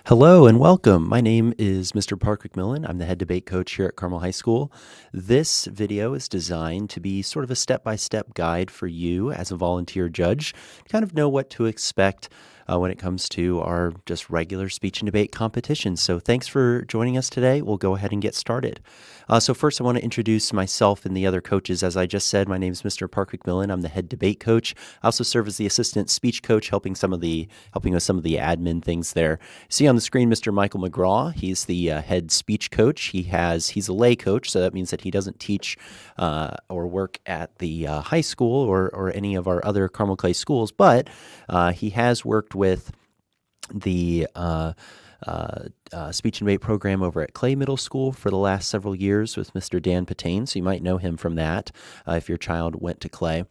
Hello and welcome. My name is Mr. Park McMillan. I'm the head debate coach here at Carmel High School. This video is designed to be sort of a step-by-step guide for you as a volunteer judge to kind of know what to expect when it comes to our just regular speech and debate competitions. So thanks for joining us today. We'll go ahead and get started. So first I want to introduce myself and the other coaches. As I just said, my name is Mr. Park McMillan. I'm the head debate coach. I also serve as the assistant speech coach, helping with some of the admin things there. See on the screen, Mr. Michael McGraw. He's the head speech coach. He's a lay coach, so that means that he doesn't teach or work at the high school or any of our other Carmel Clay schools, but he has worked with the speech and debate program over at Clay Middle School for the last several years with Mr. Dan Patain, so you might know him from that if your child went to Clay.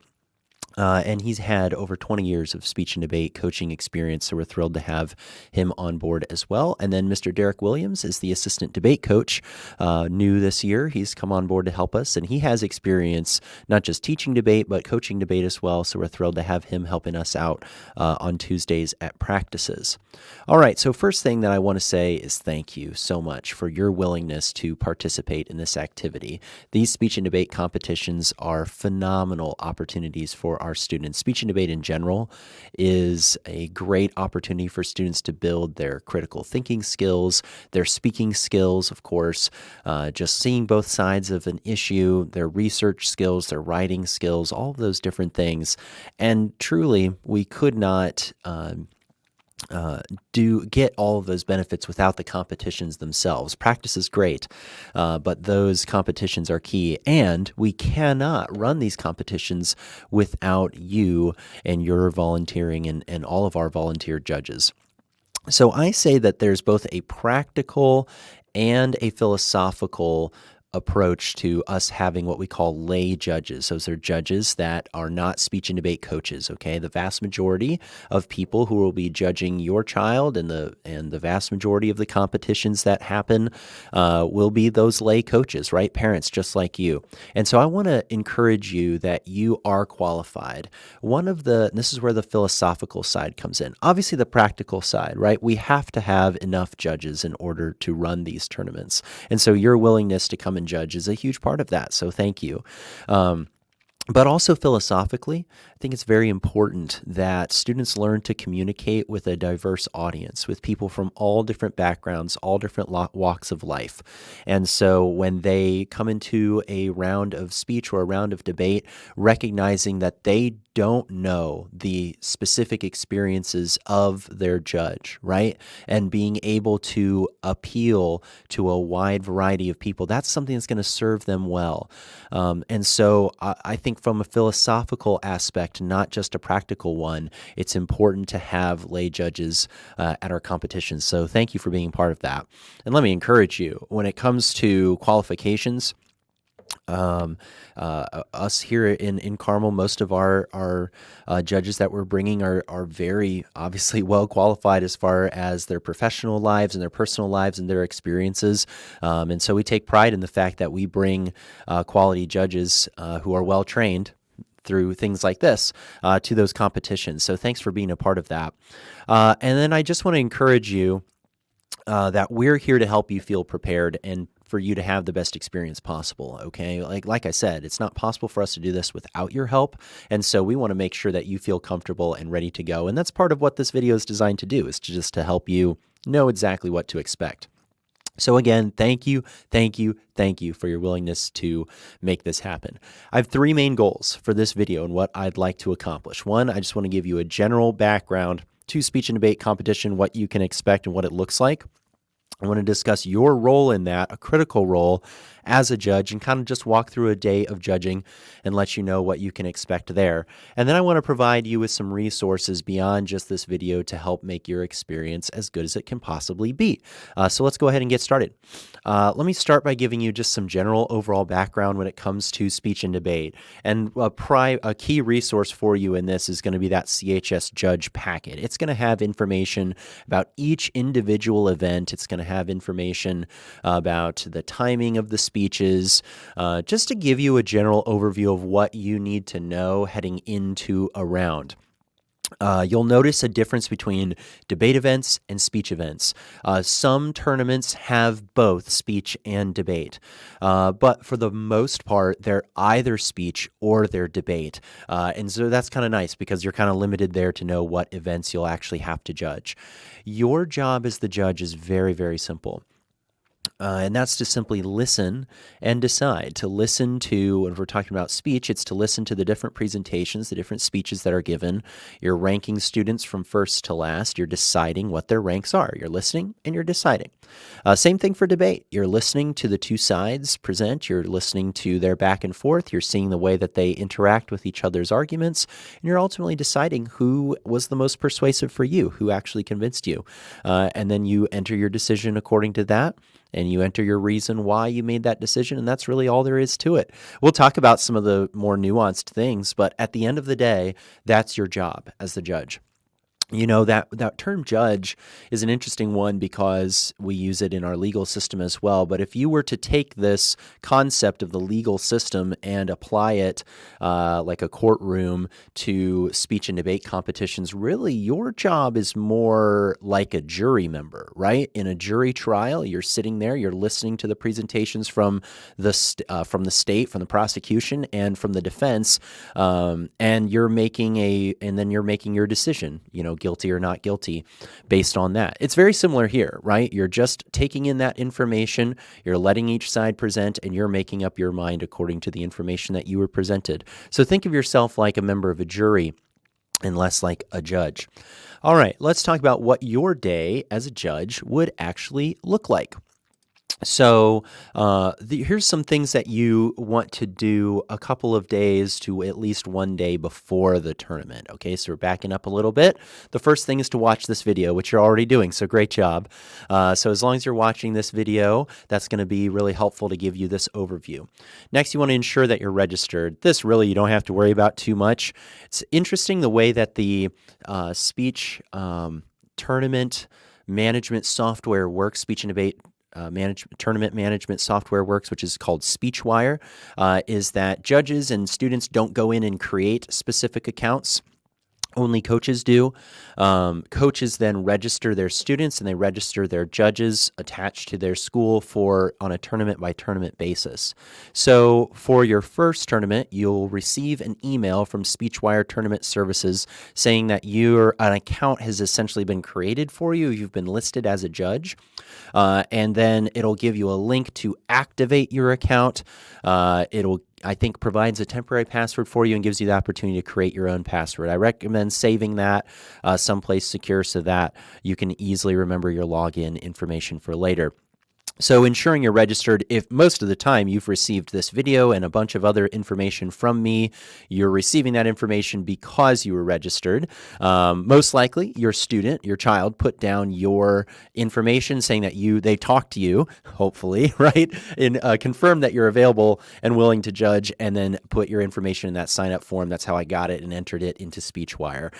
And he's had over 20 years of speech and debate coaching experience, so we're thrilled to have him on board as well. And then Mr. Derek Williams is the assistant debate coach, new this year. He's come on board to help us, and he has experience not just teaching debate, but coaching debate as well, so we're thrilled to have him helping us out on Tuesdays at practices. All right, so first thing that I want to say is thank you so much for your willingness to participate in this activity. These speech and debate competitions are phenomenal opportunities for our students. Speech and debate in general is a great opportunity for students to build their critical thinking skills, their speaking skills, of course, just seeing both sides of an issue, their research skills, their writing skills, all of those different things. And truly, we could not get all of those benefits without the competitions themselves. Practice is great, but those competitions are key, and we cannot run these competitions without you and your volunteering and all of our volunteer judges. So I say that there's both a practical and a philosophical approach to us having what we call lay judges. Those are judges that are not speech and debate coaches, okay? The vast majority of people who will be judging your child and the vast majority of the competitions that happen will be those lay coaches, right? Parents just like you. And so I want to encourage you that you are qualified. This is where the philosophical side comes in. Obviously the practical side, right? We have to have enough judges in order to run these tournaments. And so your willingness to come and judge is a huge part of that. So thank you. But also philosophically, I think it's very important that students learn to communicate with a diverse audience, with people from all different backgrounds, all different walks of life. And so when they come into a round of speech or a round of debate, recognizing that they don't know the specific experiences of their judge, right? And being able to appeal to a wide variety of people, that's something that's going to serve them well. And so I think from a philosophical aspect, not just a practical one, it's important to have lay judges at our competitions. So thank you for being part of that. And let me encourage you, when it comes to qualifications, us here in Carmel, most of our judges that we're bringing are very obviously well qualified as far as their professional lives and their personal lives and their experiences. And so we take pride in the fact that we bring quality judges who are well trained through things like this to those competitions. So thanks for being a part of that. And then I just want to encourage you that we're here to help you feel prepared and for you to have the best experience possible, okay? Like I said, it's not possible for us to do this without your help, and so we want to make sure that you feel comfortable and ready to go, and that's part of what this video is designed to do, is to help you know exactly what to expect. So again, thank you for your willingness to make this happen. I have three main goals for this video and what I'd like to accomplish. One, I just want to give you a general background to speech and debate competition, what you can expect and what it looks like. I want to discuss your role in that, a critical role as a judge, and kind of just walk through a day of judging and let you know what you can expect there. And then I want to provide you with some resources beyond just this video to help make your experience as good as it can possibly be. So let's go ahead and get started. Let me start by giving you just some general overall background when it comes to speech and debate. And a key resource for you in this is going to be that CHS judge packet. It's going to have information about each individual event. It's going to have information about the timing of the speeches, just to give you a general overview of what you need to know heading into a round. You'll notice a difference between debate events and speech events. Some tournaments have both speech and debate, but for the most part, they're either speech or they're debate. And so that's kind of nice because you're kind of limited there to know what events you'll actually have to judge. Your job as the judge is very, very simple. And that's to simply listen and decide. To listen to, when we're talking about speech, it's to listen to the different presentations, the different speeches that are given. You're ranking students from first to last. You're deciding what their ranks are. You're listening and you're deciding. Same thing for debate. You're listening to the two sides present. You're listening to their back and forth. You're seeing the way that they interact with each other's arguments. And you're ultimately deciding who was the most persuasive for you, who actually convinced you. And then you enter your decision according to that. And you enter your reason why you made that decision, and that's really all there is to it. We'll talk about some of the more nuanced things, but at the end of the day, that's your job as the judge. You know, that term judge is an interesting one because we use it in our legal system as well. But if you were to take this concept of the legal system and apply it like a courtroom to speech and debate competitions, really your job is more like a jury member, right? In a jury trial, you're sitting there, you're listening to the presentations from the state, from the prosecution, and from the defense, and you're making your decision. You know, guilty or not guilty based on that. It's very similar here, right? You're just taking in that information, you're letting each side present, and you're making up your mind according to the information that you were presented. So think of yourself like a member of a jury and less like a judge. All right, let's talk about what your day as a judge would actually look like. So here's some things that you want to do a couple of days to at least one day before the tournament. Okay, so we're backing up a little bit. The first thing is to watch this video, which you're already doing, so great job. So as long as you're watching this video, that's going to be really helpful to give you this overview. Next, you want to ensure that you're registered. This really you don't have to worry about too much. It's interesting the way that the speech tournament management software works, speech and debate tournament management software works, which is called SpeechWire, is that judges and students don't go in and create specific accounts. Only coaches do. Coaches then register their students and they register their judges attached to their school on a tournament by tournament basis. So for your first tournament, you'll receive an email from SpeechWire Tournament Services saying that an account has essentially been created for you. You've been listed as a judge. And then it'll give you a link to activate your account. I think provides a temporary password for you and gives you the opportunity to create your own password. I recommend saving that someplace secure so that you can easily remember your login information for later. So ensuring you're registered, if most of the time you've received this video and a bunch of other information from me, you're receiving that information because you were registered. Most likely your student, your child, put down your information saying that they talked to you, hopefully, right? And confirm that you're available and willing to judge, and then put your information in that sign-up form. That's how I got it and entered it into SpeechWire.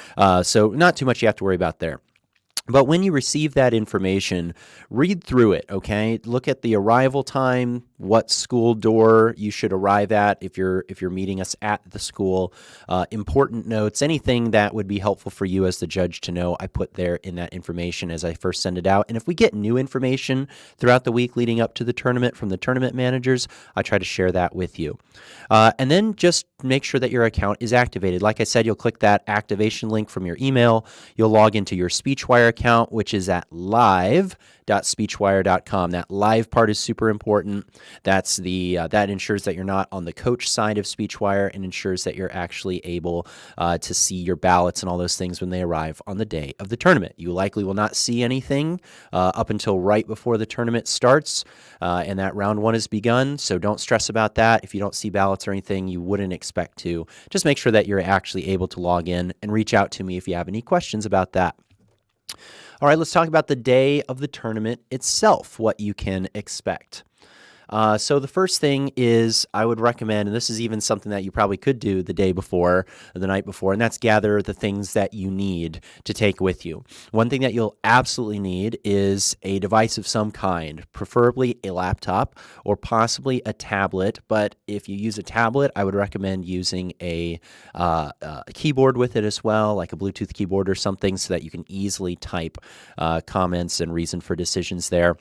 So not too much you have to worry about there. But when you receive that information, read through it, okay? Look at the arrival time, what school door you should arrive at if you're meeting us at the school, important notes, anything that would be helpful for you as the judge to know, I put there in that information as I first send it out. And if we get new information throughout the week leading up to the tournament from the tournament managers, I try to share that with you. And then just make sure that your account is activated. Like I said, you'll click that activation link from your email. You'll log into your SpeechWire account, which is at live.speechwire.com. That live part is super important. That's that ensures that you're not on the coach side of SpeechWire and ensures that you're actually able to see your ballots and all those things when they arrive on the day of the tournament. You likely will not see anything up until right before the tournament starts and that round one has begun, so don't stress about that. If you don't see ballots or anything you wouldn't expect to, just make sure that you're actually able to log in and reach out to me if you have any questions about that. All right, let's talk about the day of the tournament itself, what you can expect. So the first thing is I would recommend, and this is even something that you probably could do the day before or the night before, and that's gather the things that you need to take with you. One thing that you'll absolutely need is a device of some kind, preferably a laptop or possibly a tablet. But if you use a tablet, I would recommend using a keyboard with it as well, like a Bluetooth keyboard or something, so that you can easily type comments and reason for decisions there.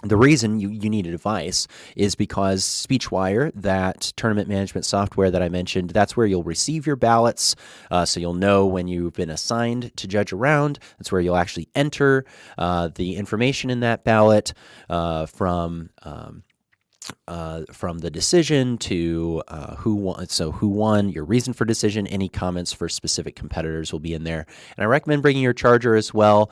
The reason you need a device is because SpeechWire, that tournament management software that I mentioned, that's where you'll receive your ballots. So you'll know when you've been assigned to judge a round. That's where you'll actually enter the information in that ballot from the decision to who won. So who won, your reason for decision, any comments for specific competitors will be in there. And I recommend bringing your charger as well,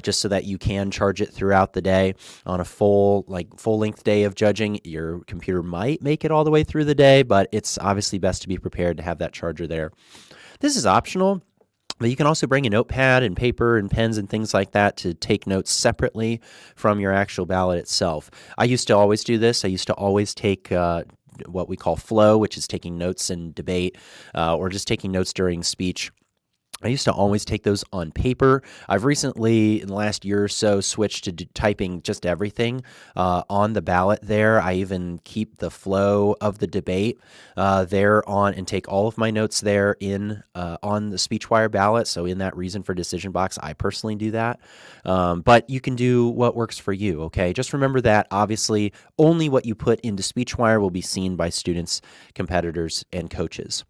just so that you can charge it throughout the day. On a full length day of judging, your computer might make it all the way through the day, but it's obviously best to be prepared to have that charger there. This is optional. But you can also bring a notepad and paper and pens and things like that to take notes separately from your actual ballot itself. I used to always do this. I used to always take what we call flow, which is taking notes in debate or just taking notes during speech. I used to always take those on paper. I've recently, in the last year or so, switched to typing just everything on the ballot there. I even keep the flow of the debate there on and take all of my notes there in on the SpeechWire ballot. So in that reason for decision box, I personally do that. But you can do what works for you, okay? Just remember that, obviously, only what you put into SpeechWire will be seen by students, competitors, and coaches.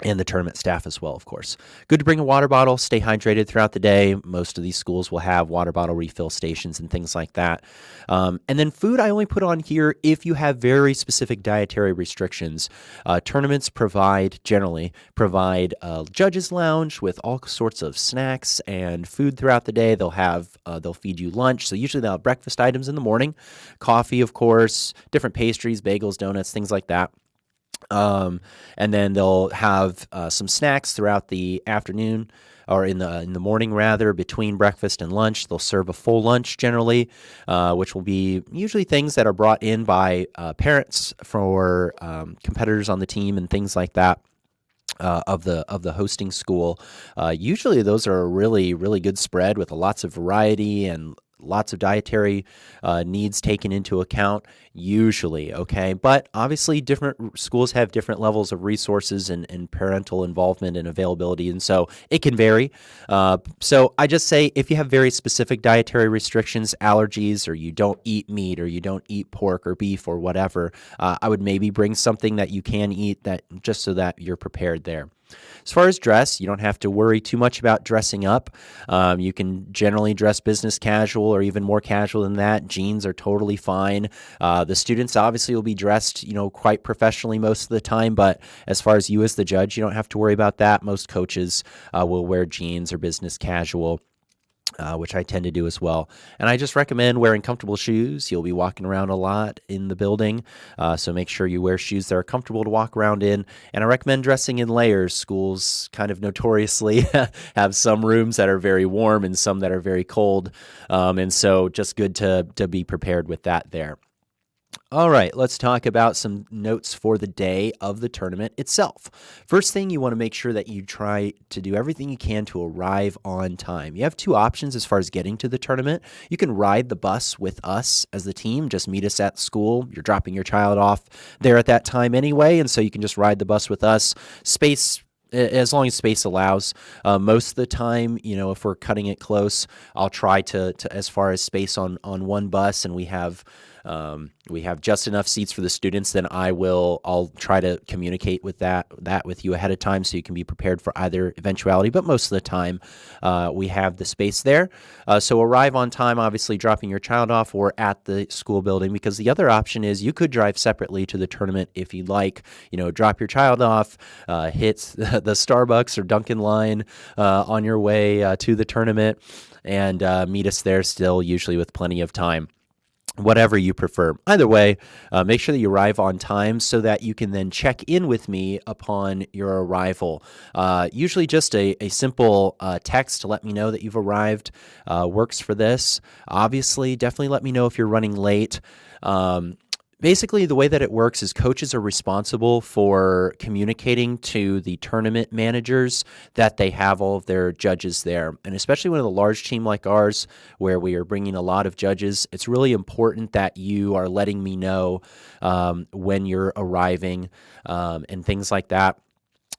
And the tournament staff as well, of course. Good to bring a water bottle, stay hydrated throughout the day. Most of these schools will have water bottle refill stations and things like that. And then food I only put on here if you have very specific dietary restrictions. Tournaments generally provide a judges lounge with all sorts of snacks and food throughout the day. They'll feed you lunch. So usually they'll have breakfast items in the morning, coffee, of course, different pastries, bagels, donuts, things like that. And then they'll have some snacks throughout the afternoon, or in the morning rather, between breakfast and lunch. They'll serve a full lunch generally, which will be usually things that are brought in by parents for competitors on the team and things like that. Of the hosting school. Usually those are a really, really good spread with lots of variety and lots of dietary needs taken into account, usually, okay? But obviously different schools have different levels of resources and parental involvement and availability, and so it can vary. So I just say if you have very specific dietary restrictions, allergies, or you don't eat meat, or you don't eat pork or beef or whatever, I would maybe bring something that you can eat, that just so that you're prepared there. As far as dress, you don't have to worry too much about dressing up. You can generally dress business casual or even more casual than that. Jeans are totally fine. The students obviously will be dressed, quite professionally most of the time, but as far as you as the judge, you don't have to worry about that. Most coaches will wear jeans or business casual. Which I tend to do as well. And I just recommend wearing comfortable shoes. You'll be walking around a lot in the building, so make sure you wear shoes that are comfortable to walk around in. And I recommend dressing in layers. Schools kind of notoriously have some rooms that are very warm and some that are very cold, and so just good to be prepared with that there. All right, let's talk about some notes for the day of the tournament itself. First thing, you want to make sure that you try to do everything you can to arrive on time. You have two options as far as getting to the tournament. You can ride the bus with us as the team, just meet us at school. You're dropping your child off there at that time anyway, and so you can just ride the bus with us. Space, as long as space allows. Most of the time, if we're cutting it close, I'll try to as far as space on one bus, and we have just enough seats for the students, then I'll try to communicate with that with you ahead of time so you can be prepared for either eventuality. But most of the time, we have the space there. So arrive on time, obviously dropping your child off or at the school building, because the other option is you could drive separately to the tournament if you'd like. Drop your child off, hit the Starbucks or Dunkin' line on your way to the tournament, and meet us there still, usually with plenty of time. Whatever you prefer. Either way, make sure that you arrive on time so that you can then check in with me upon your arrival. Usually just a simple text to let me know that you've arrived works for this. Obviously, definitely let me know if you're running late. Basically, the way that it works is coaches are responsible for communicating to the tournament managers that they have all of their judges there. And especially with a large team like ours, where we are bringing a lot of judges, it's really important that you are letting me know when you're arriving and things like that,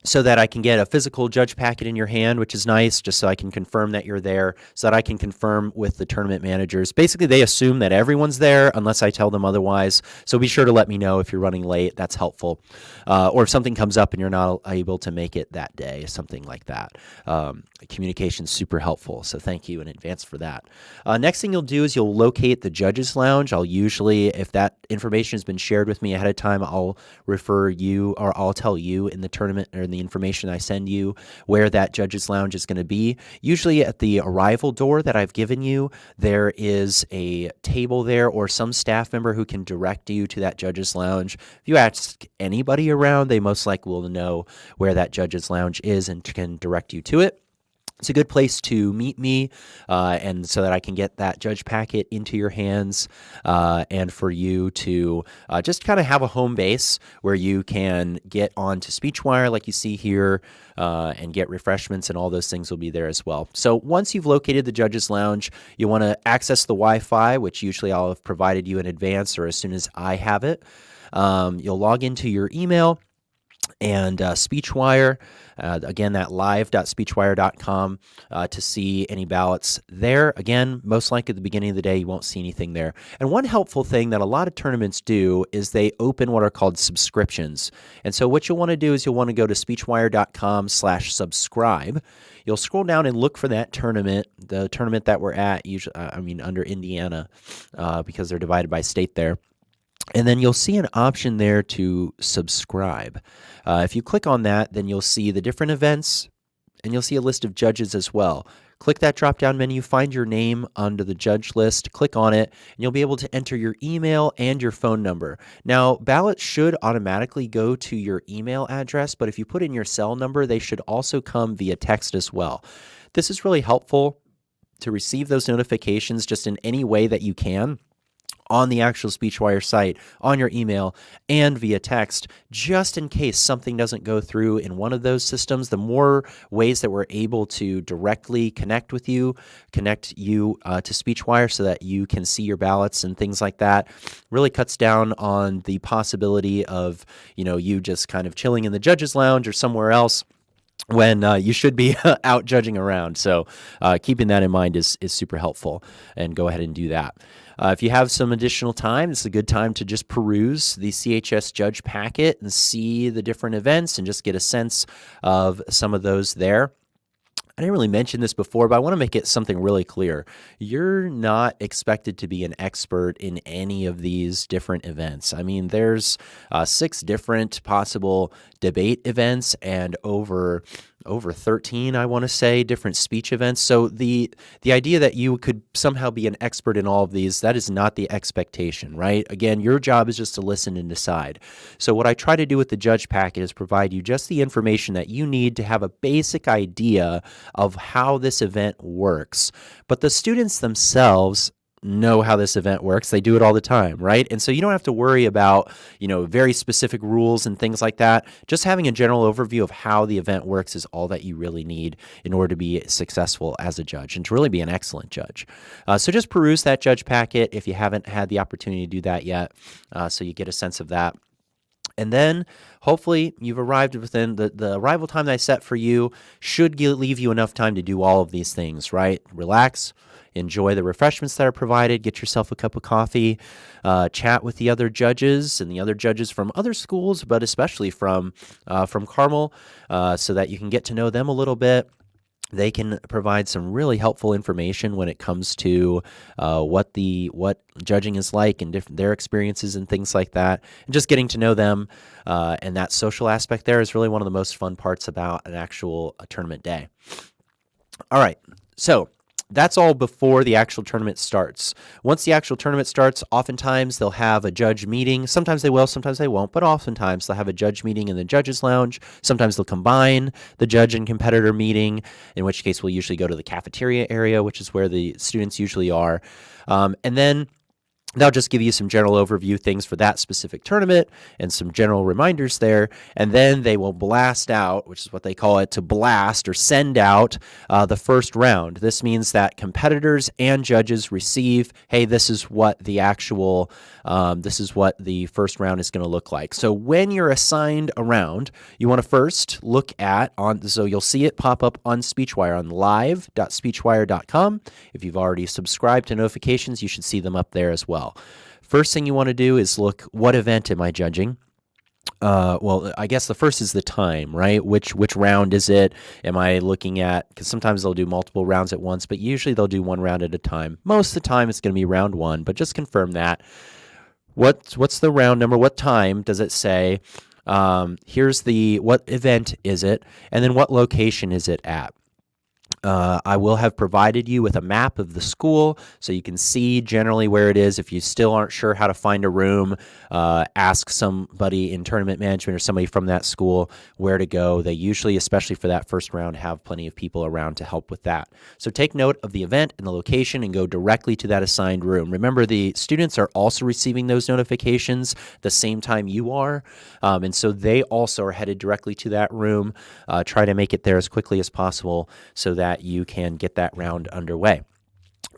so that I can get a physical judge packet in your hand, which is nice, just so I can confirm that you're there, so that I can confirm with the tournament managers. Basically, they assume that everyone's there unless I tell them otherwise. So be sure to let me know if you're running late. That's helpful. Or if something comes up and you're not able to make it that day, something like that. Communication is super helpful, so thank you in advance for that. Next thing you'll do is you'll locate the judges lounge. I'll usually, if that information has been shared with me ahead of time, I'll refer you, or I'll tell you in the tournament or in the information I send you where that judges lounge is going to be. Usually at the arrival door that I've given you, there is a table there or some staff member who can direct you to that judges lounge. If you ask anybody around, they most likely will know where that judges lounge is and can direct you to it. It's a good place to meet me, and so that I can get that judge packet into your hands, and for you to just kind of have a home base where you can get onto SpeechWire like you see here, and get refreshments, and all those things will be there as well. So once you've located the judges lounge, you want to access the Wi-Fi, which usually I'll have provided you in advance or as soon as I have it. You'll log into your email and SpeechWire, again, that live.speechwire.com to see any ballots there. Again, most likely at the beginning of the day, you won't see anything there. And one helpful thing that a lot of tournaments do is they open what are called subscriptions. And so what you'll want to do is you'll want to go to speechwire.com/subscribe. You'll scroll down and look for that tournament, the tournament that we're at, usually, under Indiana, because they're divided by state there. And then you'll see an option there to subscribe. If you click on that, then you'll see the different events, and you'll see a list of judges as well. Click that drop-down menu, find your name under the judge list, click on it, and you'll be able to enter your email and your phone number. Now, ballots should automatically go to your email address, but if you put in your cell number, they should also come via text as well. This is really helpful to receive those notifications just in any way that you can, on the actual SpeechWire site, on your email, and via text, just in case something doesn't go through in one of those systems. The more ways that we're able to directly connect you to SpeechWire so that you can see your ballots and things like that, really cuts down on the possibility of, you just kind of chilling in the judges lounge or somewhere else when you should be out judging around. So keeping that in mind is super helpful, and go ahead and do that. If you have some additional time, this is a good time to just peruse the CHS judge packet and see the different events and just get a sense of some of those there. I didn't really mention this before, but I want to make it something really clear. You're not expected to be an expert in any of these different events. I mean, there's 6 different possible debate events and over 13, I want to say, different speech events. So the idea that you could somehow be an expert in all of these, that is not the expectation, right? Again, your job is just to listen and decide. So what I try to do with the judge packet is provide you just the information that you need to have a basic idea of how this event works. But the students themselves know how this event works. They do it all the time, right? And so you don't have to worry about, very specific rules and things like that. Just having a general overview of how the event works is all that you really need in order to be successful as a judge and to really be an excellent judge. So just peruse that judge packet if you haven't had the opportunity to do that yet, so you get a sense of that. And then hopefully you've arrived within the arrival time that I set for you should leave you enough time to do all of these things, right? Relax, enjoy the refreshments that are provided, get yourself a cup of coffee, chat with the other judges and the other judges from other schools, but especially from Carmel, so that you can get to know them a little bit. They can provide some really helpful information when it comes to what judging is like and their experiences and things like that. And just getting to know them and that social aspect there is really one of the most fun parts about an actual tournament day. All right, so that's all before the actual tournament starts. Once the actual tournament starts, oftentimes they'll have a judge meeting. Sometimes they will, sometimes they won't, but oftentimes they'll have a judge meeting in the judges lounge. Sometimes they'll combine the judge and competitor meeting, in which case we'll usually go to the cafeteria area, which is where the students usually are. And then They'll just give you some general overview things for that specific tournament and some general reminders there. And then they will blast out, which is what they call it, to blast or send out the first round. This means that competitors and judges receive, hey, this is what the actual, this is what the first round is going to look like. So when you're assigned a round, you want to first look at, so you'll see it pop up on SpeechWire on live.speechwire.com. If you've already subscribed to notifications, you should see them up there as well. First thing you want to do is look, what event am I judging? Well, I guess the first is the time, right? Which round is it? Am I looking at, because sometimes they'll do multiple rounds at once, but usually they'll do one round at a time. Most of the time it's going to be round one, but just confirm that. What's the round number? What time does it say? Here's what event is it? And then what location is it at? I will have provided you with a map of the school so you can see generally where it is. If you still aren't sure how to find a room, ask somebody in tournament management or somebody from that school where to go. They usually, especially for that first round, have plenty of people around to help with that. So take note of the event and the location and go directly to that assigned room. Remember, the students are also receiving those notifications the same time you are, and so they also are headed directly to that room. Try to make it there as quickly as possible so that you can get that round underway.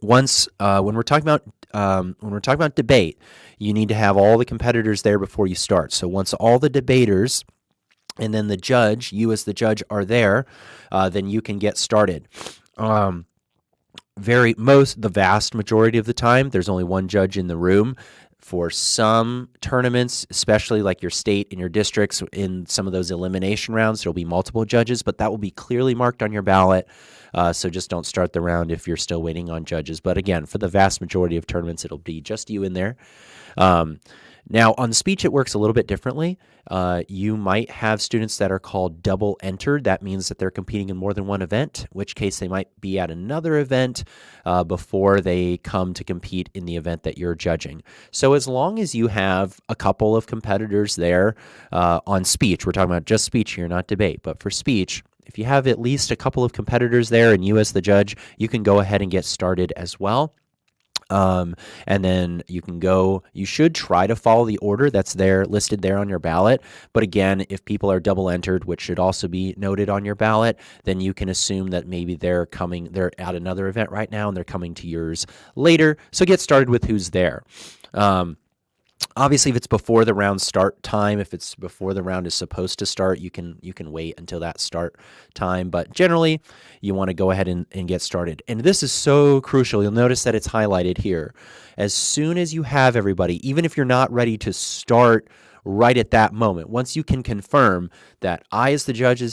Once, when we're talking about debate, you need to have all the competitors there before you start. So once all the debaters and then the judge, you as the judge, are there, then you can get started. The vast majority of the time, there's only one judge in the room. For some tournaments, especially like your state and your districts, in some of those elimination rounds, there'll be multiple judges, but that will be clearly marked on your ballot. So just don't start the round if you're still waiting on judges. But again, for the vast majority of tournaments, it'll be just you in there. Now, on speech, it works a little bit differently. You might have students that are called double entered. That means that they're competing in more than one event, in which case they might be at another event before they come to compete in the event that you're judging. So as long as you have a couple of competitors there on speech, we're talking about just speech here, not debate, but for speech, if you have at least a couple of competitors there and you as the judge, you can go ahead and get started as well. And then you should try to follow the order that's there, listed there on your ballot. But again, if people are double entered, which should also be noted on your ballot, then you can assume that maybe they're at another event right now and they're coming to yours later. So get started with who's there. Obviously, if it's before the round start time, if it's before the round is supposed to start, you can wait until that start time. But generally, you want to go ahead and get started. And this is so crucial. You'll notice that it's highlighted here. As soon as you have everybody, even if you're not ready to start right at that moment, once you can confirm that I, as the judge,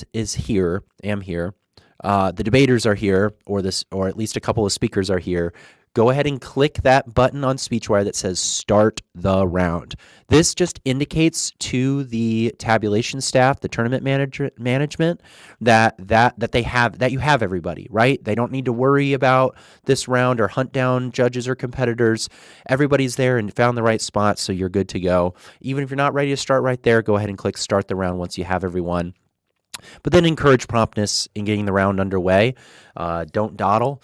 am here, the debaters are here, or at least a couple of speakers are here, go ahead and click that button on SpeechWire that says Start the Round. This just indicates to the tabulation staff, the tournament management, that you have everybody, right? They don't need to worry about this round or hunt down judges or competitors. Everybody's there and found the right spot, so you're good to go. Even if you're not ready to start right there, go ahead and click Start the Round once you have everyone. But then encourage promptness in getting the round underway. Don't dawdle.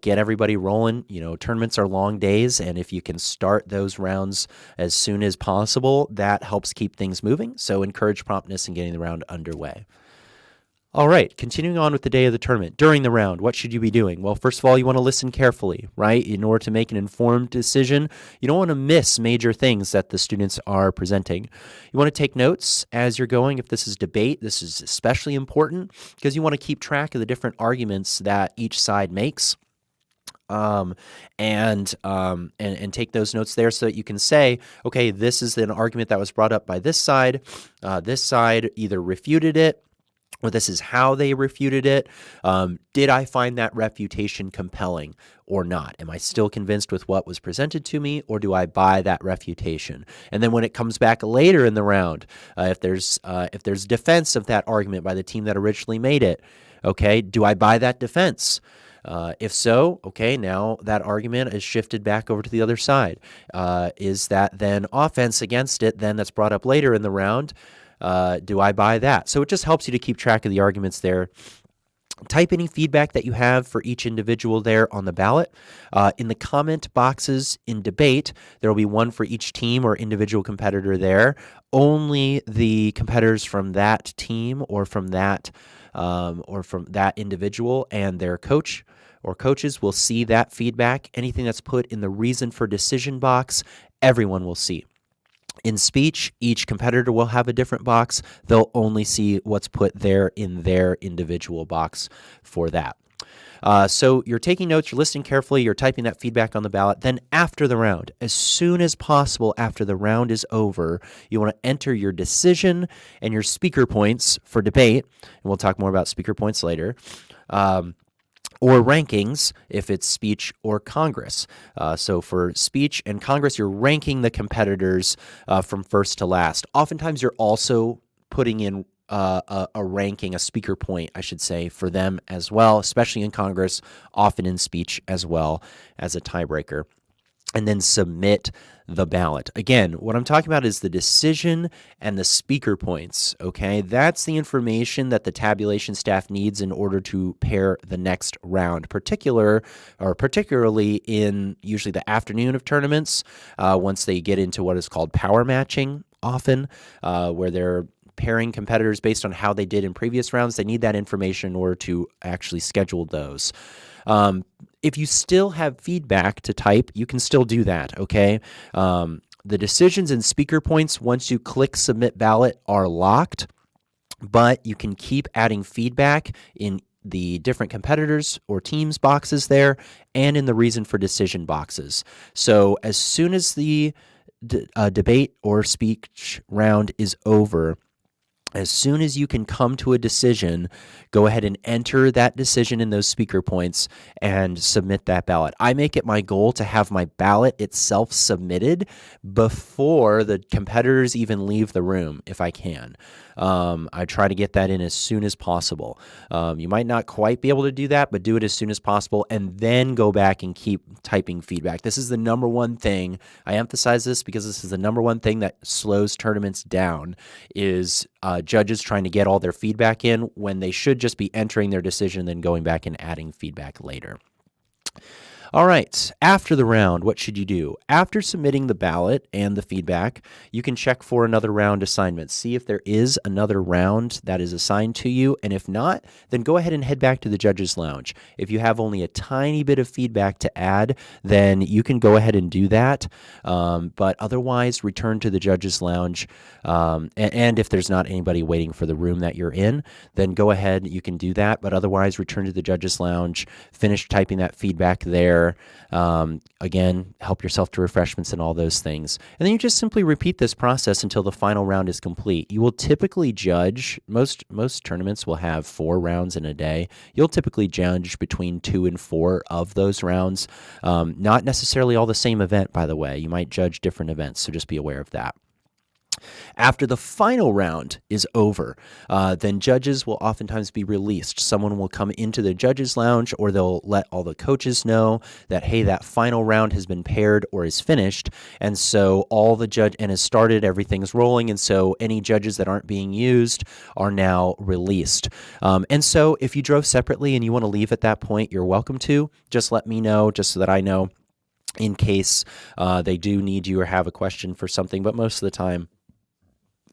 Get everybody rolling. Tournaments are long days, and if you can start those rounds as soon as possible, that helps keep things moving. So encourage promptness in getting the round underway. All right, continuing on with the day of the tournament. During the round, what should you be doing? Well, first of all, you want to listen carefully, right? In order to make an informed decision, you don't want to miss major things that the students are presenting. You want to take notes as you're going. If this is debate, this is especially important because you want to keep track of the different arguments that each side makes. And take those notes there so that you can say, okay, this is an argument that was brought up by this side. This side either refuted it, or this is how they refuted it. Did I find that refutation compelling or not? Am I still convinced with what was presented to me, or do I buy that refutation? And then when it comes back later in the round, if there's defense of that argument by the team that originally made it, okay, do I buy that defense? If so, okay, now that argument is shifted back over to the other side. Is that then offense against it then that's brought up later in the round? Do I buy that? So it just helps you to keep track of the arguments there Type any feedback that you have for each individual there on the ballot. In the comment boxes in debate, there will be one for each team or individual competitor there. Only the competitors from that team or from that individual and their coach or coaches will see that feedback. Anything that's put in the reason for decision box, everyone will see. In speech, each competitor will have a different box. They'll only see what's put there in their individual box for that. So you're taking notes, you're listening carefully, you're typing that feedback on the ballot. Then after the round, as soon as possible after the round is over, you want to enter your decision and your speaker points for debate. And we'll talk more about speaker points later. Or rankings if it's speech or Congress. So for speech and Congress, you're ranking the competitors from first to last. Oftentimes, you're also putting in a ranking, a speaker point, I should say, for them as well, especially in Congress, often in speech as well as a tiebreaker. And then submit the ballot. Again, what I'm talking about is the decision and the speaker points, okay? That's the information that the tabulation staff needs in order to pair the next round, particularly in usually the afternoon of tournaments, once they get into what is called power matching often, where they're pairing competitors based on how they did in previous rounds. They need that information in order to actually schedule those. If you still have feedback to type, you can still do that, okay? The decisions and speaker points, once you click Submit Ballot, are locked, but you can keep adding feedback in the different competitors or teams boxes there and in the reason for decision boxes. So as soon as the debate or speech round is over, as soon as you can come to a decision, go ahead and enter that decision in those speaker points and submit that ballot. I make it my goal to have my ballot itself submitted before the competitors even leave the room, if I can. I try to get that in as soon as possible. You might not quite be able to do that, but do it as soon as possible and then go back and keep typing feedback. This is the number one thing. I emphasize this because this is the number one thing that slows tournaments down is judges trying to get all their feedback in when they should just be entering their decision and then going back and adding feedback later. All right, after the round, what should you do? After submitting the ballot and the feedback, you can check for another round assignment. See if there is another round that is assigned to you, and if not, then go ahead and head back to the judges' lounge. If you have only a tiny bit of feedback to add, then you can go ahead and do that, but otherwise, return to the judges' lounge, and if there's not anybody waiting for the room that you're in, then go ahead, you can do that, but otherwise, return to the judges' lounge, finish typing that feedback there. Again, help yourself to refreshments and all those things. And then you just simply repeat this process until the final round is complete. You will typically judge, most tournaments will have 4 rounds in a day. You'll typically judge between 2 and 4 of those rounds. Not necessarily all the same event, by the way. You might judge different events, so just be aware of that. After the final round is over, then judges will oftentimes be released. Someone will come into the judges' lounge, or they'll let all the coaches know that, hey, that final round has been paired or is finished, and so all the judge and has started, everything's rolling, and so any judges that aren't being used are now released. And so if you drove separately and you want to leave at that point, you're welcome to. Just let me know, just so that I know in case they do need you or have a question for something, but most of the time,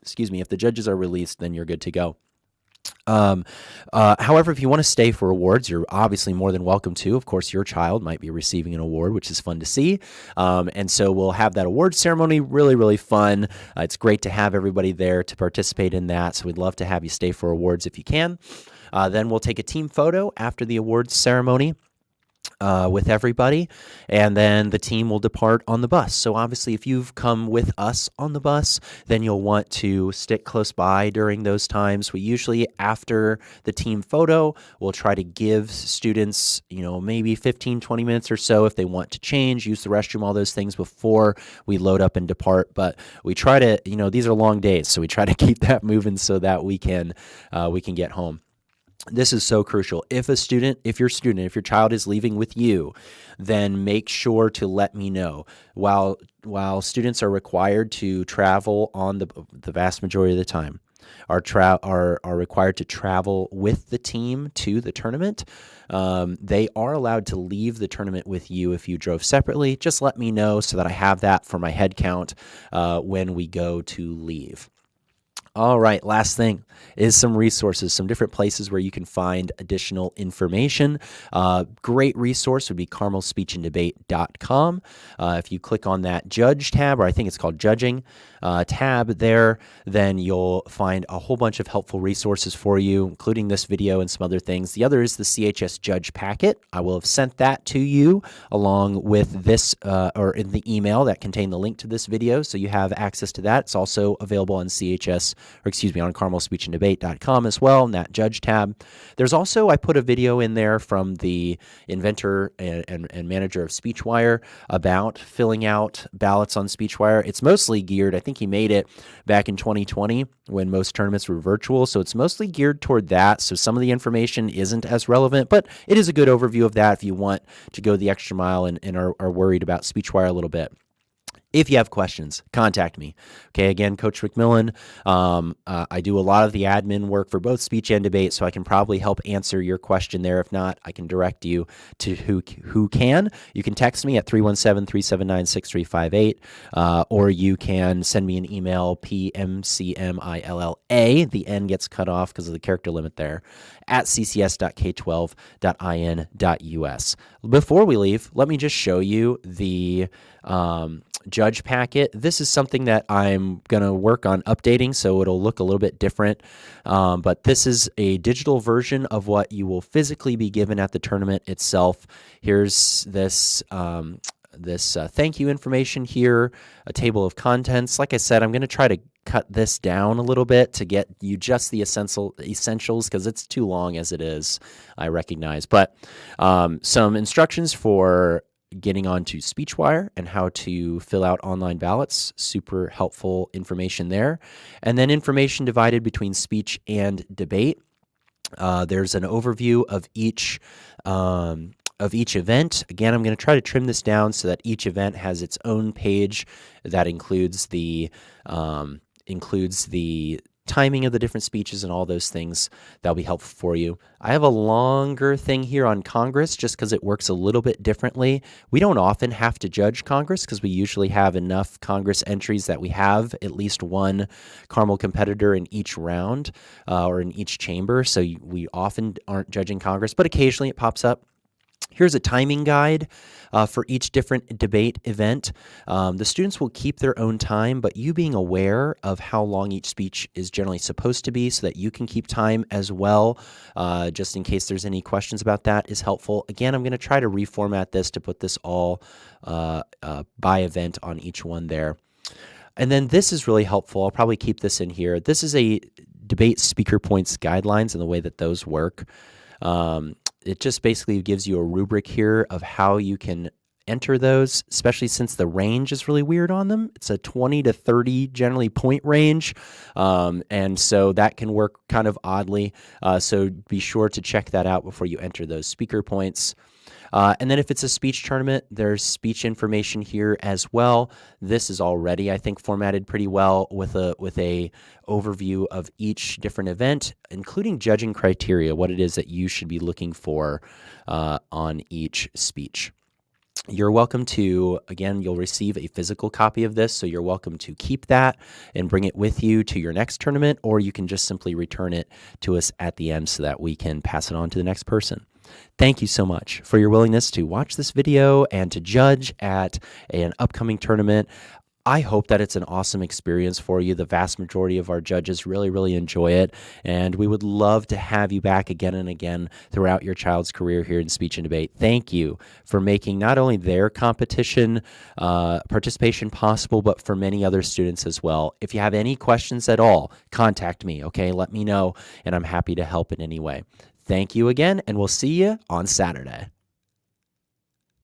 if the judges are released, then you're good to go. However, if you want to stay for awards, you're obviously more than welcome to. Of course, your child might be receiving an award, which is fun to see. And so we'll have that awards ceremony, really, really fun. It's great to have everybody there to participate in that. So we'd love to have you stay for awards if you can. Then we'll take a team photo after the awards ceremony. With everybody, and then the team will depart on the bus. So obviously, if you've come with us on the bus, then you'll want to stick close by during those times. We usually, after the team photo, we'll try to give students, maybe 15, 20 minutes or so if they want to change, use the restroom, all those things before we load up and depart. But we try to, these are long days, so we try to keep that moving so that we can get home. This is so crucial. If your child is leaving with you, then make sure to let me know. While students are required to travel on the vast majority of the time, are required to travel with the team to the tournament. They are allowed to leave the tournament with you if you drove separately. Just let me know so that I have that for my head count when we go to leave. All right, last thing is some resources, some different places where you can find additional information. Great resource would be carmelspeechanddebate.com. If you click on that judge tab, or I think it's called judging tab there, then you'll find a whole bunch of helpful resources for you, including this video and some other things. The other is the CHS judge packet. I will have sent that to you along with this or in the email that contained the link to this video, so you have access to that. It's also available on CHS, or excuse me, on carmelspeechanddebate.com as well, in that judge tab. There's also, I put a video in there from the inventor and manager of SpeechWire about filling out ballots on SpeechWire. It's mostly geared, I think he made it back in 2020 when most tournaments were virtual, so it's mostly geared toward that. So some of the information isn't as relevant, but it is a good overview of that if you want to go the extra mile and are worried about SpeechWire a little bit. If you have questions, contact me. Okay, again, Coach McMillan. I do a lot of the admin work for both speech and debate, so I can probably help answer your question there. If not, I can direct you to who can. You can text me at 317-379-6358, or you can send me an email, pmcmilla, the N gets cut off because of the character limit there, at ccs.k12.in.us. Before we leave, let me just show you the judge packet. This is something that I'm going to work on updating, so it'll look a little bit different. But this is a digital version of what you will physically be given at the tournament itself. Here's this thank you information here, a table of contents. Like I said, I'm going to try to cut this down a little bit to get you just the essentials because it's too long as it is, I recognize. But some instructions for getting onto SpeechWire and how to fill out online ballots. Super helpful information there. And then information divided between speech and debate. There's an overview of each event. Again, I'm going to try to trim this down so that each event has its own page that includes the timing of the different speeches and all those things. That'll be helpful for you. I have a longer thing here on Congress just because it works a little bit differently. We don't often have to judge Congress because we usually have enough Congress entries that we have at least one Carmel competitor in each round or in each chamber. So we often aren't judging Congress, but occasionally it pops up. Here's a timing guide for each different debate event. The students will keep their own time, but you being aware of how long each speech is generally supposed to be so that you can keep time as well, just in case there's any questions about that, is helpful. Again, I'm going to try to reformat this to put this all by event on each one there. And then this is really helpful. I'll probably keep this in here. This is a debate speaker points guidelines and the way that those work. It just basically gives you a rubric here of how you can enter those, especially since the range is really weird on them. It's a 20 to 30 generally point range, and so that can work kind of oddly. So be sure to check that out before you enter those speaker points. And then if it's a speech tournament, there's speech information here as well. This is already, I think, formatted pretty well with a overview of each different event, including judging criteria, what it is that you should be looking for on each speech. You're welcome to, again, you'll receive a physical copy of this, so you're welcome to keep that and bring it with you to your next tournament, or you can just simply return it to us at the end so that we can pass it on to the next person. Thank you so much for your willingness to watch this video and to judge at an upcoming tournament. I hope that it's an awesome experience for you. The vast majority of our judges really, really enjoy it, and we would love to have you back again and again throughout your child's career here in speech and debate. Thank you for making not only their competition participation possible, but for many other students as well. If you have any questions at all, contact me, okay? Let me know, and I'm happy to help in any way. Thank you again, and we'll see you on Saturday.